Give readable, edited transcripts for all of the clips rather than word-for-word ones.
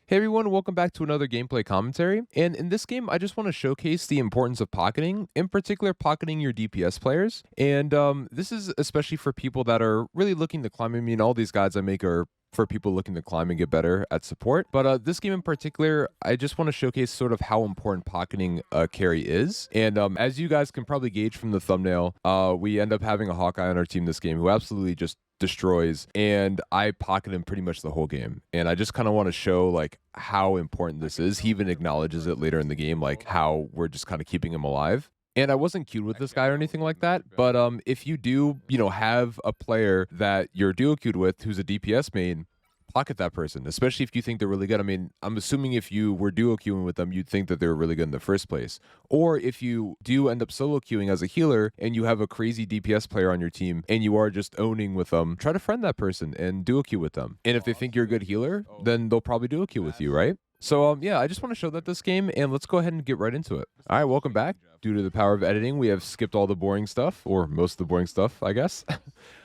Hey everyone, welcome back to another gameplay commentary. And in this game, I just want to showcase the importance of pocketing, in particular, pocketing your DPS players. And this is especially for people that are really looking to climb. I mean, all these guides I make are for people looking to climb and get better at support. But this game in particular, I just want to showcase sort of how important pocketing a carry is. And as you guys can probably gauge from the thumbnail, we end up having a Hawkeye on our team this game who absolutely just destroys, and I pocket him pretty much the whole game. And I just kind of want to show like how important this is. He even acknowledges it later in the game, like how we're just kind of keeping him alive. And I wasn't queued with this guy or anything like that, but if you do, have a player that you're duo queued with who's a DPS main, pocket that person, especially if you think they're really good. I mean, I'm assuming if you were duo queuing with them, you'd think that they were really good in the first place. Or if you do end up solo queuing as a healer and you have a crazy DPS player on your team and you are just owning with them, try to friend that person and duo queue with them. And if they think you're a good healer, then they'll probably duo queue with you, right? So yeah, I just want to show that this game, and let's go ahead and get right into it. All right, welcome back. Due to the power of editing, we have skipped all the boring stuff, or most of the boring stuff, I guess.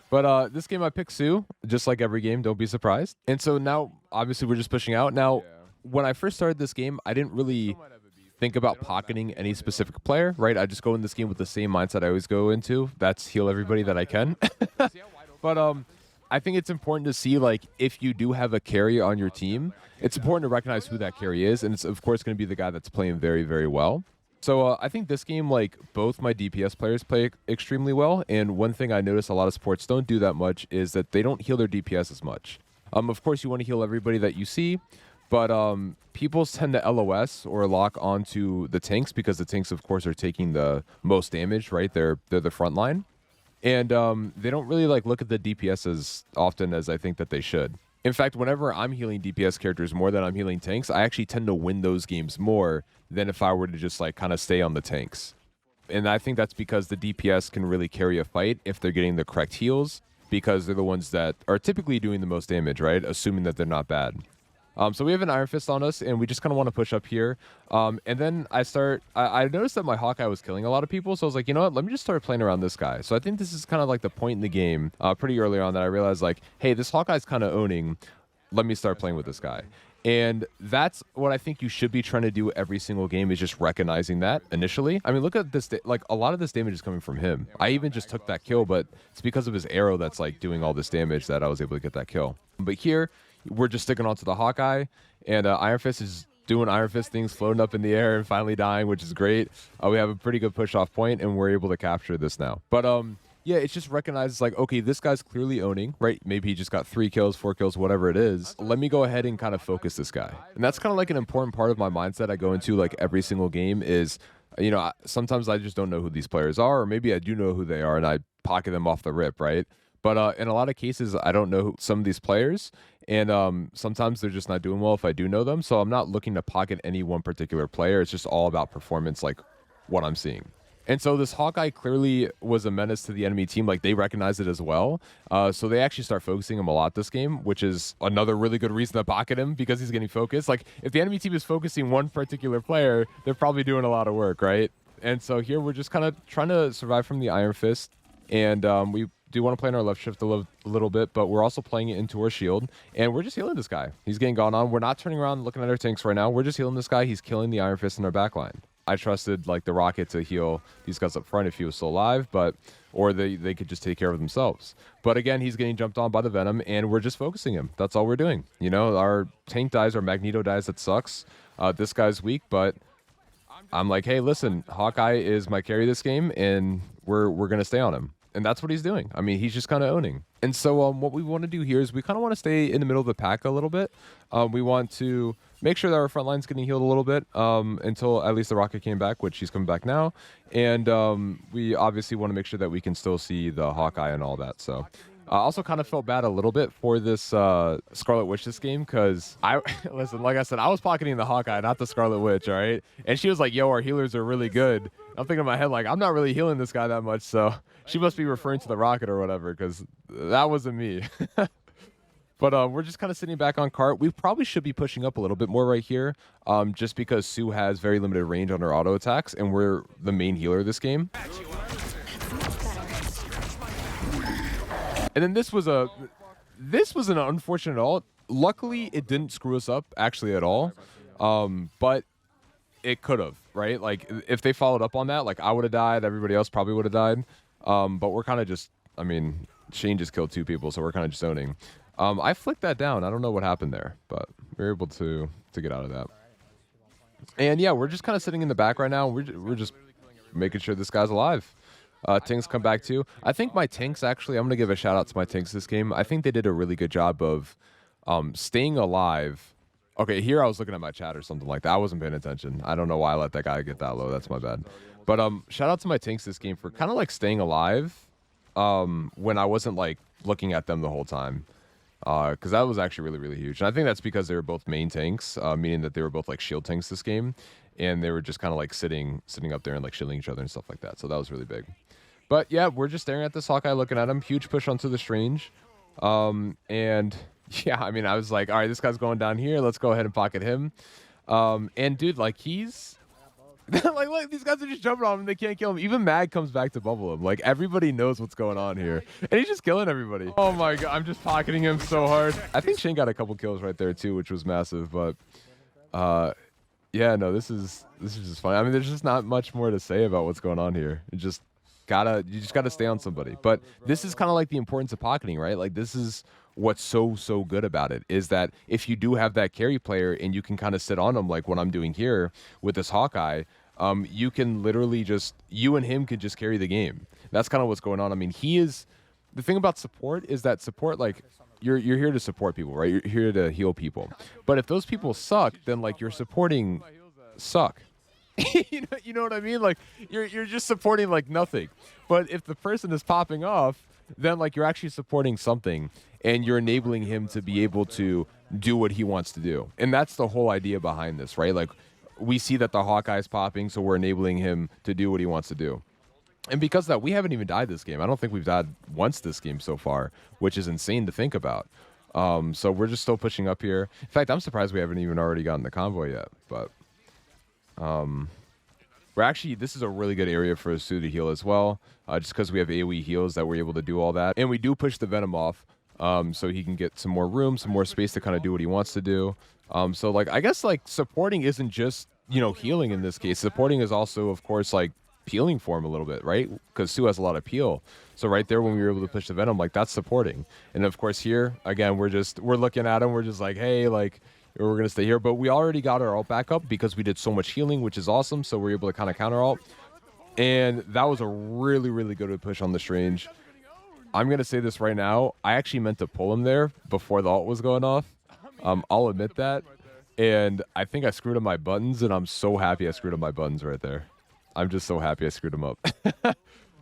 But this game I picked Sue, just like every game, don't be surprised. And so now, obviously, we're just pushing out. Now, when I first started this game, I didn't really think about pocketing any specific player, right? I just go in this game with the same mindset I always go into. That's heal everybody that I can. But I think it's important to see, like, if you do have a carry on your team, it's important to recognize who that carry is. And it's, of course, going to be the guy that's playing very, very well. So I think this game, like, both my DPS players play extremely well. And one thing I notice a lot of supports don't do that much is that they don't heal their DPS as much. Of course, you want to heal everybody that you see, but people tend to LOS or lock onto the tanks because the tanks, of course, are taking the most damage, right? They're the front line. And they don't really like look at the DPS as often as I think that they should. In fact, whenever I'm healing DPS characters more than I'm healing tanks, I actually tend to win those games more than if I were to just like kind of stay on the tanks. And I think that's because the DPS can really carry a fight if they're getting the correct heals, because they're the ones that are typically doing the most damage, right? Assuming that they're not bad. So we have an Iron Fist on us, and we just kind of want to push up here. And then I noticed that my Hawkeye was killing a lot of people, so I was like, you know what, let me just start playing around this guy. So I think this is kind of like the point in the game, pretty early on, that I realized, like, hey, this Hawkeye's kind of owning. Let me start playing with this guy. And that's what I think you should be trying to do every single game, is just recognizing that initially. I mean, look at this, like, a lot of this damage is coming from him. I even just took that kill, but it's because of his arrow that's, like, doing all this damage that I was able to get that kill. But here, we're just sticking onto the Hawkeye, and Iron Fist is doing Iron Fist things, floating up in the air and finally dying, which is great. We have a pretty good push-off point, and we're able to capture this now. But yeah, it's just recognizes, like, okay, this guy's clearly owning, right? Maybe he just got 3 kills, 4 kills, whatever it is. Let me go ahead and kind of focus this guy. And that's kind of like an important part of my mindset I go into, like, every single game is, sometimes I just don't know who these players are, or maybe I do know who they are, and I pocket them off the rip, right? But in a lot of cases, I don't know some of these players, and sometimes they're just not doing well if I do know them. So I'm not looking to pocket any one particular player. It's just all about performance, like what I'm seeing. And so this Hawkeye clearly was a menace to the enemy team. Like, they recognize it as well. So they actually start focusing him a lot this game, which is another really good reason to pocket him, because he's getting focused. Like, if the enemy team is focusing one particular player, they're probably doing a lot of work, right? And so here we're just kind of trying to survive from the Iron Fist. And we do want to play in our left shift a little bit, but we're also playing it into our shield, and we're just healing this guy. He's getting gone on. We're not turning around and looking at our tanks right now. We're just healing this guy. He's killing the Iron Fist in our backline. I trusted, like, the Rocket to heal these guys up front if he was still alive, or they could just take care of themselves. But again, he's getting jumped on by the Venom, and we're just focusing him. That's all we're doing. Our tank dies, our Magneto dies, that sucks. This guy's weak, but I'm like, hey, listen, Hawkeye is my carry this game, and we're going to stay on him. And that's what he's doing. I mean, he's just kind of owning. And so what we want to do here is we kind of want to stay in the middle of the pack a little bit. We want to make sure that our front line's getting healed a little bit until at least the Rocket came back, which he's coming back now. And we obviously want to make sure that we can still see the Hawkeye and all that. So I also kind of felt bad a little bit for this Scarlet Witch this game, because listen, like I said, I was pocketing the Hawkeye, not the Scarlet Witch, all right? And she was like, yo, our healers are really good. I'm thinking in my head, like, I'm not really healing this guy that much, so she must be referring to the Rocket or whatever, because that wasn't me. But we're just kind of sitting back on cart. We probably should be pushing up a little bit more right here, just because Sue has very limited range on her auto attacks, and we're the main healer this game. And then this was an unfortunate ult. luckily, it didn't screw us up actually at all. But it could have, right? Like if they followed up on that, like I would have died, everybody else probably would have died. But we're kind of just, I mean, Shane just killed 2 people, so we're kind of just owning. I flicked that down. I don't know what happened there, but we were able to get out of that. And yeah, we're just kind of sitting in the back right now. We're just making sure this guy's alive. Tanks come back too. I think my tanks actually, I'm gonna give a shout out to my tanks this game. I think they did a really good job of staying alive. Okay, here I was looking at my chat or something like that. I wasn't paying attention. I don't know why I let that guy get that low. That's my bad. But shout out to my tanks this game for kind of like staying alive when I wasn't like looking at them the whole time. Because that was actually really, really huge. And I think that's because they were both main tanks, meaning that they were both like shield tanks this game. And they were just kind of like sitting up there and like shielding each other and stuff like that. So that was really big. But yeah, we're just staring at this Hawkeye, looking at him. Huge push onto the Strange. And yeah, I mean, I was like, all right, this guy's going down here. Let's go ahead and pocket him. And dude, like he's like, look, these guys are just jumping on him. They can't kill him. Even Mag comes back to bubble him. Like everybody knows what's going on here. And he's just killing everybody. Oh my God, I'm just pocketing him so hard. I think Shane got a couple kills right there too, which was massive. But yeah, no, this is just fun. I mean, there's just not much more to say about what's going on here. You just gotta stay on somebody. But this is kind of like the importance of pocketing, right? Like this is what's so good about it, is that if you do have that carry player and you can kind of sit on them like what I'm doing here with this Hawkeye, you can literally just, you and him could just carry the game. That's kind of what's going on. I mean, the thing about support is that support, like, you're here to support people, right? You're here to heal people. But if those people suck, then like you're supporting suck. You know what I mean? Like you're just supporting like nothing. But if the person is popping off, then like you're actually supporting something and you're enabling him to be able to do what he wants to do. And that's the whole idea behind this, right? Like we see that the Hawkeye's popping, so we're enabling him to do what he wants to do. And because of that, we haven't even died this game. I don't think we've died once this game so far, which is insane to think about. So we're just still pushing up here. In fact, I'm surprised we haven't even already gotten the convoy yet. But we're actually, this is a really good area for us to heal as well, just because we have AoE heals that we're able to do all that. And we do push the Venom off, so he can get some more room, some more space to kind of do what he wants to do. So like, I guess like supporting isn't just, you know, healing in this case. Supporting is also, of course, like peeling for him a little bit, right? Because Sue has a lot of peel. So right there, when we were able to push the Venom, like that's supporting. And of course here, again, we're looking at him. We're just like, hey, like, we're going to stay here. But we already got our ult back up because we did so much healing, which is awesome. So we're able to kind of counter ult. And that was a really, really good push on the Strange. I'm going to say this right now. I actually meant to pull him there before the ult was going off. I'll admit that. And I think I screwed up my buttons, and I'm so happy I screwed up my buttons right there. I'm just so happy I screwed them up.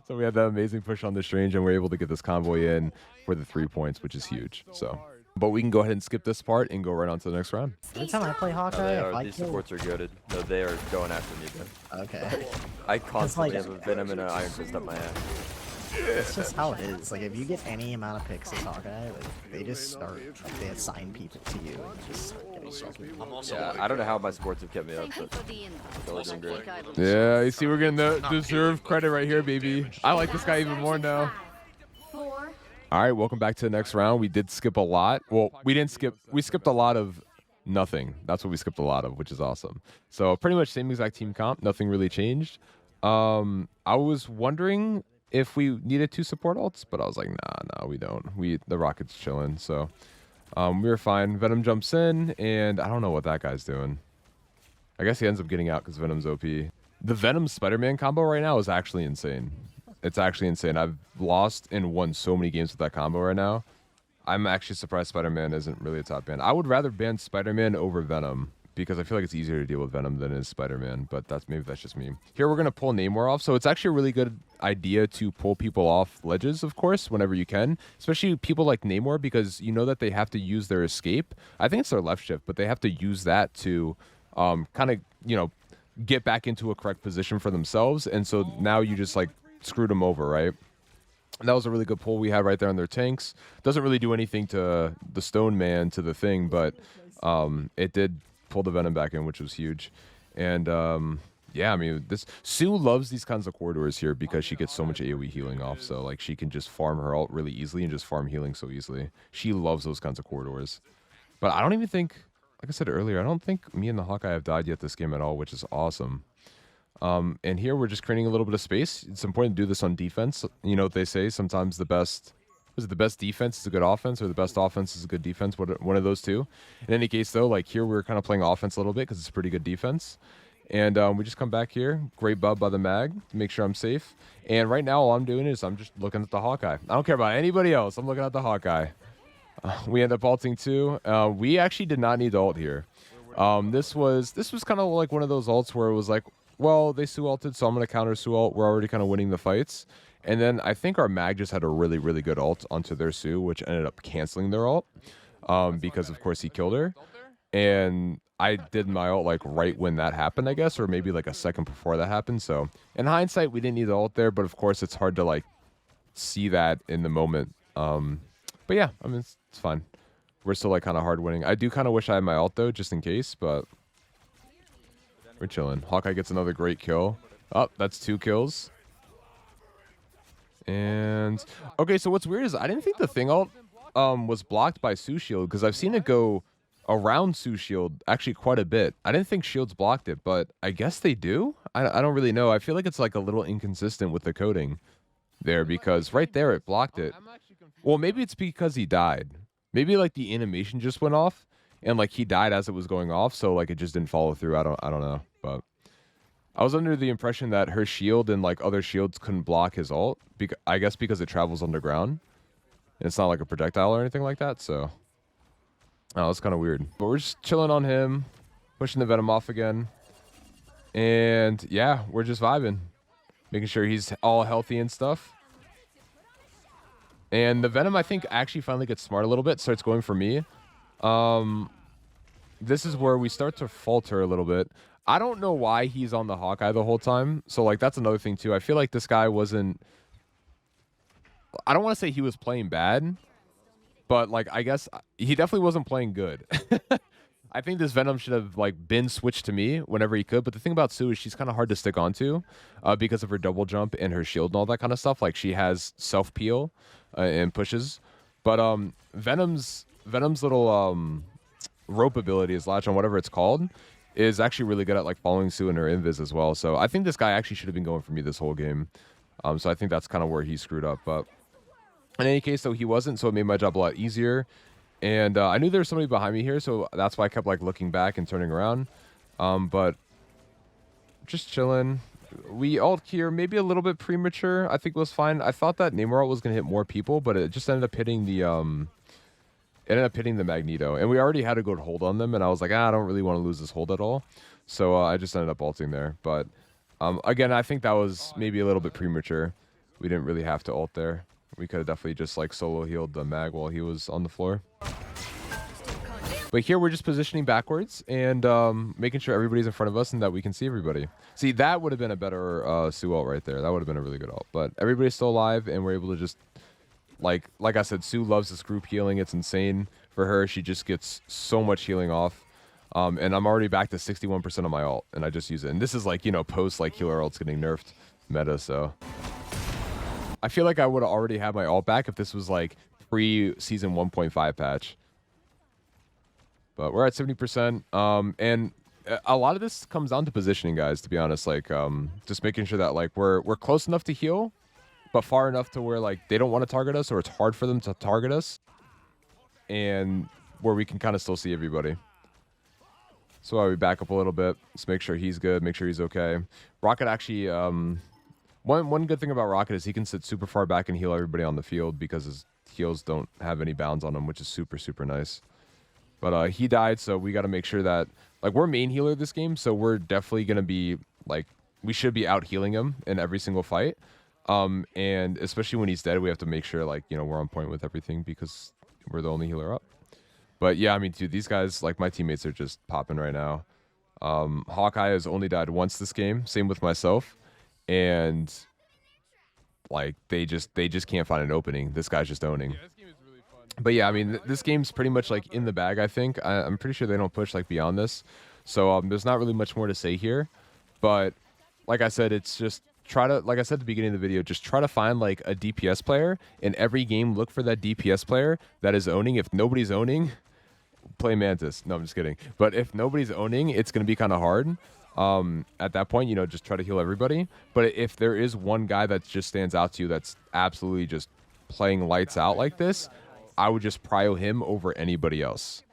So we had that amazing push on the Strange, and we're able to get this convoy in for the 3 points, which is huge. So, but we can go ahead and skip this part and go right on to the next round. Every time I play Hawkeye, these supports are goaded. No, they are going after me, bro. Okay. I constantly like- have a Venom and an Iron Fist up my ass. It's just how it is. Like, if you get any amount of picks as Hawkeye, like, they just start, like, they assign people to you, and you just start getting stuck. Yeah, I don't know how my supports have kept me up, but they're doing great. Yeah, you see, we're getting the deserved credit right here, baby. I like this guy even more now. All right, welcome back to the next round. We did skip a lot. Well, we didn't skip. We skipped a lot of nothing. That's what we skipped a lot of, which is awesome. So pretty much same exact team comp. Nothing really changed. I was wondering if we needed 2 support ults, but I was like, nah, we don't. The Rocket's chilling, so we were fine. Venom jumps in, and I don't know what that guy's doing. I guess he ends up getting out because Venom's OP. The Venom Spider-Man combo right now is actually insane. It's actually insane. I've lost and won so many games with that combo right now. I'm actually surprised Spider-Man isn't really a top ban. I would rather ban Spider-Man over Venom, because I feel like it's easier to deal with Venom than it is Spider-Man, but maybe that's just me. Here we're going to pull Namor off, so it's actually a really good idea to pull people off ledges, of course, whenever you can, especially people like Namor, because you know that they have to use their escape. I think it's their left shift, but they have to use that to kind of, you know, get back into a correct position for themselves, and so now you just, like, screwed them over, right? And that was a really good pull we had right there on their tanks. Doesn't really do anything to the Stone Man, to the thing, but it did pull the Venom back in, which was huge. And yeah, I mean, Sue loves these kinds of corridors here because she gets so much AoE healing off. So like she can just farm her ult really easily and just farm healing so easily. She loves those kinds of corridors. But I don't even think, like I said earlier, I don't think me and the Hawkeye have died yet this game at all, which is awesome. And here we're just creating a little bit of space. It's important to do this on defense. You know what they say, sometimes the best defense is a good offense, or the best offense is a good defense, one of those two. In any case, though, like here we're kind of playing offense a little bit because it's a pretty good defense. And we just come back here, great bub by the mag to make sure I'm safe. And right now all I'm doing is I'm just looking at the Hawkeye. I don't care about anybody else. I'm looking at the Hawkeye. We end up ulting too. We actually did not need to ult here. This was kind of like one of those ults where it was like, well, they Su ulted, so I'm going to counter Su ult. We're already kind of winning the fights. And then I think our mag just had a really, really good ult onto their Su, which ended up canceling their ult. Because, of course, he killed her. And I did my ult, like, right when that happened, I guess, or maybe, like, a second before that happened. So, in hindsight, we didn't need the ult there, but, of course, it's hard to, like, see that in the moment. But, yeah, I mean, it's fine. We're still, like, kind of hard winning. I do kind of wish I had my ult, though, just in case, but we're chilling. Hawkeye gets another great kill. Oh, that's 2 kills. And, okay, so what's weird is I didn't think the thing ult was blocked by Su shield, because I've seen it go around Su shield actually quite a bit. I didn't think shields blocked it, but I guess they do? I don't really know. I feel like it's like a little inconsistent with the coding there, because right there it blocked it. Well, maybe it's because he died. Maybe like the animation just went off and like he died as it was going off, so like it just didn't follow through. I don't know, but I was under the impression that her shield and like other shields couldn't block his ult, I guess because it travels underground. And it's not like a projectile or anything like that, so oh, it's kind of weird. But we're just chilling on him, pushing the Venom off again. And yeah, we're just vibing. Making sure he's all healthy and stuff. And the Venom, I think, actually finally gets smart a little bit, starts going for me. This is where we start to falter a little bit. I don't know why he's on the Hawkeye the whole time. So, like, that's another thing, too. I feel like this guy wasn't... I don't want to say he was playing bad, but, like, I guess he definitely wasn't playing good. I think this Venom should have, like, been switched to me whenever he could. But the thing about Su is she's kind of hard to stick onto because of her double jump and her shield and all that kind of stuff. Like, she has self-peel and pushes. But Venom's little rope ability, his latch on, whatever it's called, is actually really good at, like, following Su and her invis as well. So I think this guy actually should have been going for me this whole game. So I think that's kind of where he screwed up. But in any case, though, he wasn't, so it made my job a lot easier. And I knew there was somebody behind me here, so that's why I kept, like, looking back and turning around. But just chilling. We ult here, maybe a little bit premature. I think it was fine. I thought that Namor ult was going to hit more people, but it just ended up hitting the Magneto. And we already had a good hold on them, and I was like, I don't really want to lose this hold at all. So I just ended up ulting there. But again, I think that was maybe a little bit premature. We didn't really have to ult there. We could have definitely just, like, solo healed the mag while he was on the floor. But here we're just positioning backwards and making sure everybody's in front of us and that we can see everybody. See, that would have been a better Su ult right there. That would have been a really good ult. But everybody's still alive, and we're able to just, like I said, Su loves this group healing. It's insane for her. She just gets so much healing off. And I'm already back to 61% of my ult, and I just use it. And this is, like, you know, post, like, healer ults getting nerfed meta, so... I feel like I would have already had my ult back if this was, like, pre-season 1.5 patch. But we're at 70%. And a lot of this comes down to positioning, guys, to be honest. Like, just making sure that, like, we're close enough to heal, but far enough to where, like, they don't want to target us, or it's hard for them to target us. And where we can kind of still see everybody. So while we back up a little bit, let's make sure he's good, make sure he's okay. Rocket actually... One good thing about Rocket is he can sit super far back and heal everybody on the field because his heals don't have any bounds on him, which is super, super nice. But he died, so we got to make sure that... Like, we're main healer this game, so we're definitely going to be... Like, we should be out healing him in every single fight. And especially when he's dead, we have to make sure, like, you know, we're on point with everything because we're the only healer up. But yeah, I mean, dude, these guys, like, my teammates are just popping right now. Hawkeye has only died once this game. Same with myself. And like they just can't find an opening. This guy's just owning. Yeah, this game is really fun. But yeah, I mean, this game's pretty much like in the bag, I think. I'm pretty sure they don't push like beyond this. So there's not really much more to say here. But like I said, it's just like I said at the beginning of the video, just try to find like a DPS player in every game. Look for that DPS player that is owning. If nobody's owning, play Mantis. No, I'm just kidding. But if nobody's owning, it's going to be kind of hard. At that point, you know, just try to heal everybody. But if there is one guy that just stands out to you that's absolutely just playing lights out like this, I would just prio him over anybody else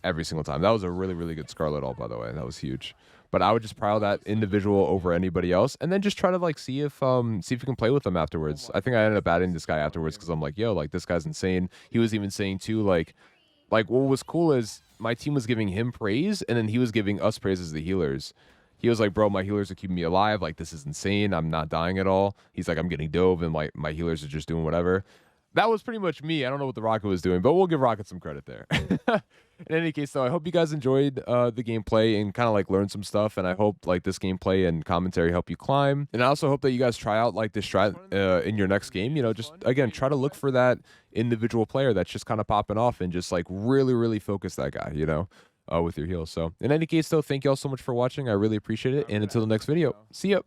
every single time. That was a really, really good Scarlet ult, by the way. That was huge. But I would just prio that individual over anybody else, and then just try to like see if you can play with them afterwards. I think I ended up adding this guy afterwards because I'm like, yo, like this guy's insane. He was even saying too, like what was cool is my team was giving him praise, and then he was giving us praise as the healers. He was like, bro, my healers are keeping me alive. Like, this is insane. I'm not dying at all. He's like, I'm getting dove, and my healers are just doing whatever. That was pretty much me. I don't know what the Rocket was doing, but we'll give Rocket some credit there. In any case, though, I hope you guys enjoyed the gameplay and kind of like learned some stuff. And I hope like this gameplay and commentary help you climb. And I also hope that you guys try out like this strat in your next game. You know, just again, try to look for that individual player that's just kind of popping off and just like really, really focus that guy, you know, with your heals. So in any case, though, thank you all so much for watching. I really appreciate it. And until the next video, see ya.